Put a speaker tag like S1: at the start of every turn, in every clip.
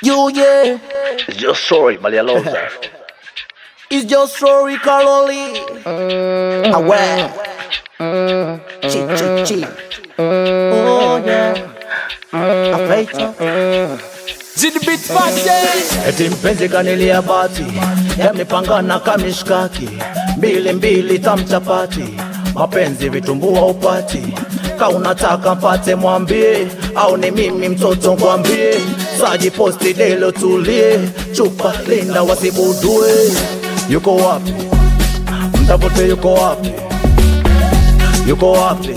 S1: You, yeah.
S2: It's your story, Malia Loza.
S1: It's your story, Caroli. Aware. Chi. Oh, yeah. Afeito.
S3: Zidi beat fashion.
S1: Eti mpenzi kanilia bati, yamepangana kamishkaki, mbili tamchapati, mapenzi vitumbua upati. Ka unataka mpate mwambie, au ni mimi mtoto kwambie. Saji posti delo tulie, chupa linda wasibudue. Yuko wapi? Mtafute yuko wapi? Yuko wapi?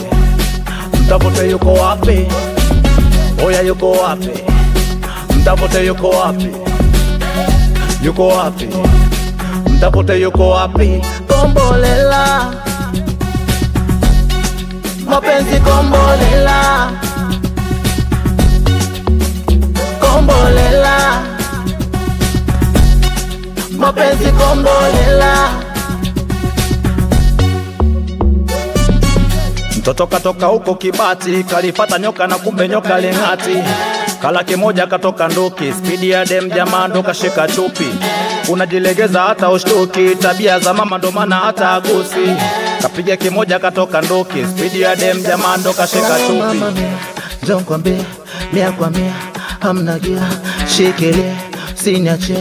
S1: Mtafute yuko wapi? Oya yuko wapi? Mtafute yuko wapi? Yuko wapi? Mtafute yuko wapi? Kombolela, mapenzi kombolela, kombolela, mapenzi kombolela. Mtoto katoka huko Kibati, kalifata nyoka na kumbe nyoka lengati. Kala kimoja katoka nduki, spidi ya dem jamaa ndo kashika chupi. Unajilegeza hata ushtuki, tabia za mama ndo maana hata agusi. Kapiga kimoja katoka nduki, spidi ya dem jamaa ndo kashika chupi. Mama mia, njoo kwambie, mia kwa mia, hamna gia, shikilie, sinyache,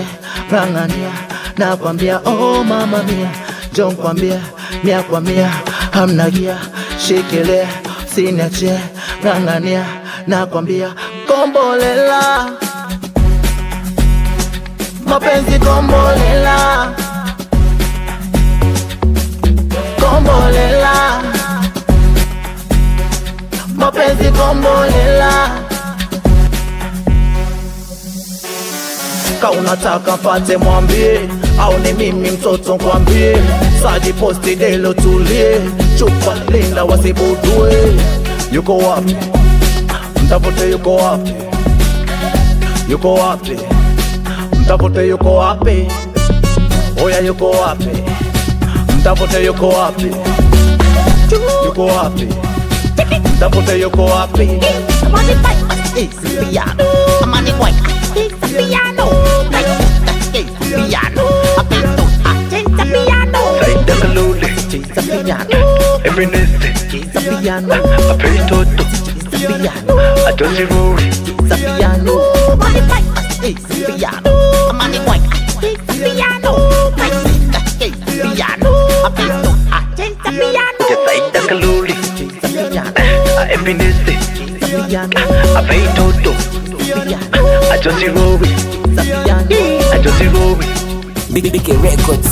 S1: ng'ang'ania. Na kwambia, oh mama mia, njoo kwambie, mia kwa mia, hamna gia, shikilie, sinyache, ng'ang'ania. Na kwambia, kombolela, mapenzi kombolela, kombolela, mapenzi kombolela. Ka unataka mpate mwambie, au ni mimi mtoto kwambie. Saji posti delo tulie, chupa linda wasibudue. Yuko wapi? Mtafute yuko wapi? Yuko wapi? Mtafute yuko wapi? Oya yuko wapi? Mtafute yuko wapi? Yuko wapi? Mtafute yuko wapi?
S4: I'm on the bike, it's the piano. I'm on the bike, it's the piano. It's the piano. I feel so it's the piano.
S2: Say the kaluli,
S4: It's the piano.
S2: every nest,
S4: It's the piano.
S2: I pay toto,
S4: It's the piano.
S2: I don't see Rory.
S4: It's the piano. I'm on the bike, it's the piano. I'm on the bike, it's the piano. It's the piano. I feel so it's the piano.
S2: Just say the kaluli,
S4: It's the piano.
S2: every nest,
S4: It's the piano.
S2: I pay toto,
S4: It's the piano.
S2: I don't see Rory.
S4: It's the piano.
S2: I don't see Rory.
S3: Big Records.